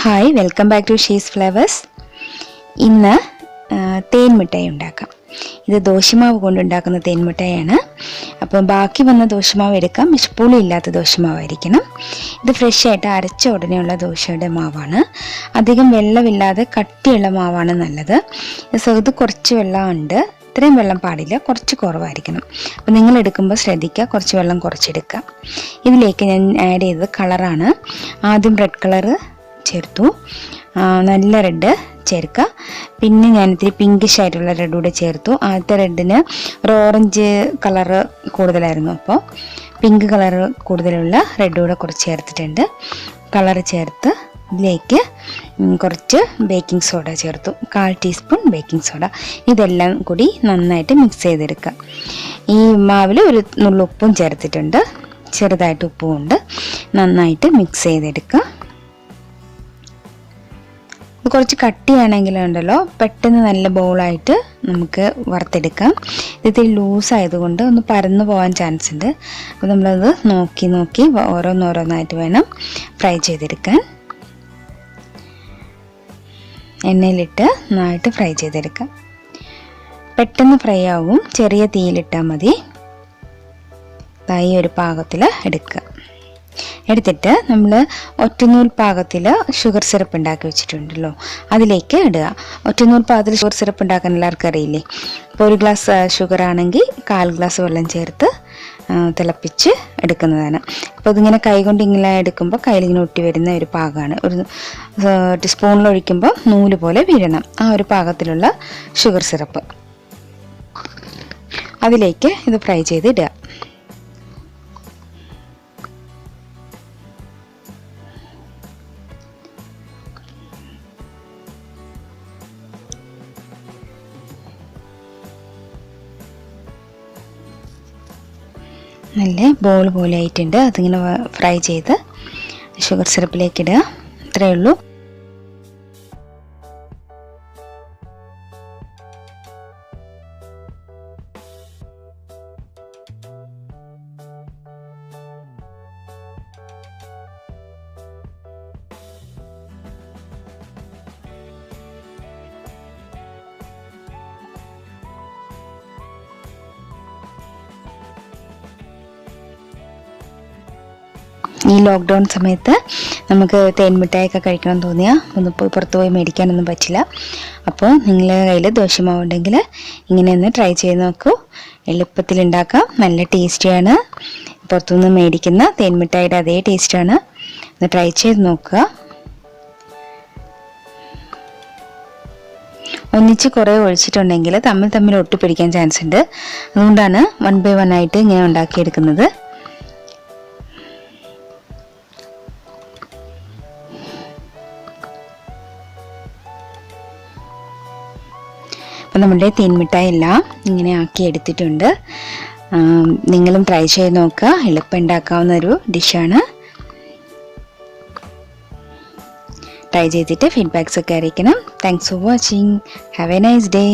Hi, welcome back to Shee's Flavours. ഇന്ന് തേൻ മിഠായി ഉണ്ടാക്കാം. ഇത് ദോശമാവ് കൊണ്ടുണ്ടാക്കുന്ന തേൻ മിഠായിയാണ്. അപ്പം ബാക്കി വന്ന ദോശമാവ് എടുക്കാം. പുളി ഇല്ലാത്ത ദോശമാവായിരിക്കണം. ഇത് ഫ്രഷ് ആയിട്ട് അരച്ച ഉടനെയുള്ള ദോശയുടെ മാവാണ്. അധികം വെള്ളമില്ലാതെ കട്ടിയുള്ള മാവാണ് നല്ലത്. ഇത് കുറച്ച് വെള്ളമുണ്ട്. ഇത്രയും വെള്ളം പാടില്ല, കുറച്ച് കുറവായിരിക്കണം. അപ്പോൾ നിങ്ങൾ എടുക്കുമ്പോൾ ശ്രദ്ധിക്കുക, കുറച്ച് വെള്ളം കുറച്ചെടുക്കുക. ഇതിലേക്ക് ഞാൻ ആഡ് ചെയ്തത് കളറാണ്. ആദ്യം റെഡ് കളറ് ചേർത്തു, നല്ല റെഡ് ചേർക്കുക. പിന്നെ ഞാൻ ഇത്തിരി പിങ്കിഷ് ആയിട്ടുള്ള റെഡ് കൂടെ ചേർത്തു. ആദ്യത്തെ റെഡിന് ഒരു ഓറഞ്ച് കളറ് കൂടുതലായിരുന്നു, അപ്പോൾ പിങ്ക് കളറ് കൂടുതലുള്ള റെഡ് കൂടെ കുറച്ച് ചേർത്തിട്ടുണ്ട്. കളറ് ചേർത്ത് ഇതിലേക്ക് കുറച്ച് ബേക്കിംഗ് സോഡ ചേർത്തു, 1/4 ടീസ്പൂൺ ബേക്കിംഗ് സോഡ. ഇതെല്ലാം കൂടി നന്നായിട്ട് മിക്സ് ചെയ്തെടുക്കുക. ഈ മാവിൽ ഒരു നുള്ളുപ്പും ചേർത്തിട്ടുണ്ട്, ചെറുതായിട്ട് ഉപ്പും ഉണ്ട്. നന്നായിട്ട് മിക്സ് ചെയ്തെടുക്കുക. കുറച്ച് കട്ടിയാണെങ്കിലുണ്ടല്ലോ പെട്ടെന്ന് നല്ല ബോളായിട്ട് നമുക്ക് വറുത്തെടുക്കാം. ഇതിൽ ലൂസായതുകൊണ്ട് ഒന്ന് പരന്നു പോകാൻ ചാൻസ് ഉണ്ട്. അപ്പോൾ നമ്മളത് നോക്കി ഓരോന്നോരോന്നായിട്ട് വേണം ഫ്രൈ ചെയ്തെടുക്കാൻ. എണ്ണയിലിട്ട് നന്നായിട്ട് ഫ്രൈ ചെയ്തെടുക്കാം. പെട്ടെന്ന് ഫ്രൈ ആവും, ചെറിയ തീയിലിട്ടാൽ മതി. ഈ ഒരു പാകത്തിൽ എടുത്തിട്ട് നമ്മൾ ഒറ്റനൂൽ പാകത്തിൽ ഷുഗർ സിറപ്പ് ഉണ്ടാക്കി വെച്ചിട്ടുണ്ടല്ലോ, അതിലേക്ക് ഇടുക. ഒറ്റനൂൽ പാകത്തിൽ ഷുഗർ സിറപ്പ് ഉണ്ടാക്കാൻ എല്ലാവർക്കും അറിയില്ലേ? ഇപ്പോൾ 1 ഗ്ലാസ് ഷുഗർ ആണെങ്കിൽ 1/4 ഗ്ലാസ് വെള്ളം ചേർത്ത് തിളപ്പിച്ച് എടുക്കുന്നതാണ്. അപ്പോൾ ഇതിങ്ങനെ കൈകൊണ്ട് ഇങ്ങനെ എടുക്കുമ്പോൾ കയ്യിലിങ്ങനെ ഒട്ടി വരുന്ന ഒരു പാകമാണ്. ഒരു സ്പൂണിൽ ഒഴിക്കുമ്പോൾ നൂല് പോലെ വീഴണം. ആ ഒരു പാകത്തിലുള്ള ഷുഗർ സിറപ്പ് അതിലേക്ക് ഇത് ഫ്രൈ ചെയ്ത് ഇടുക. നല്ല ബോൾ പോലെ ആയിട്ടുണ്ട്. അതിങ്ങനെ ഫ്രൈ ചെയ്ത് ഷുഗർ സിറപ്പിലേക്ക് ഇടുക. ഇത്രയേ ഉള്ളൂ. ഈ ലോക്ക്ഡൗൺ സമയത്ത് നമുക്ക് തേൻ മിഠായിയൊക്കെ കഴിക്കണം തോന്നിയാൽ ഒന്ന് പുറത്ത് പോയി മേടിക്കാനൊന്നും പറ്റില്ല. അപ്പോൾ നിങ്ങളുടെ കയ്യിൽ ദോശമാവ് ഉണ്ടെങ്കിൽ ഇങ്ങനെ ഒന്ന് ട്രൈ ചെയ്ത് നോക്കൂ. എളുപ്പത്തിൽ ഉണ്ടാക്കാം, നല്ല ടേസ്റ്റിയാണ്. പുറത്തുനിന്ന് മേടിക്കുന്ന തേൻ മിഠായിയുടെ അതേ ടേസ്റ്റാണ്. ഒന്ന് ട്രൈ ചെയ്ത് നോക്കുക. ഒന്നിച്ച് കുറേ ഒഴിച്ചിട്ടുണ്ടെങ്കിൽ തമ്മിൽ ഒട്ടിപ്പിടിക്കാൻ ചാൻസ് ഉണ്ട്. അതുകൊണ്ടാണ് 1 by 1 ആയിട്ട് ഇങ്ങനെ ഉണ്ടാക്കിയെടുക്കുന്നത്. അപ്പോൾ നമ്മുടെ തേൻ മിഠായി എല്ലാം ഇങ്ങനെ ആക്കി എടുത്തിട്ടുണ്ട്. നിങ്ങളും ട്രൈ ചെയ്ത് നോക്കുക. എളുപ്പം ഉണ്ടാക്കാവുന്ന ഒരു ഡിഷാണ്. ട്രൈ ചെയ്തിട്ട് ഫീഡ്ബാക്സ് ഒക്കെ അറിയിക്കണം. Thanks for watching. Have A nice day.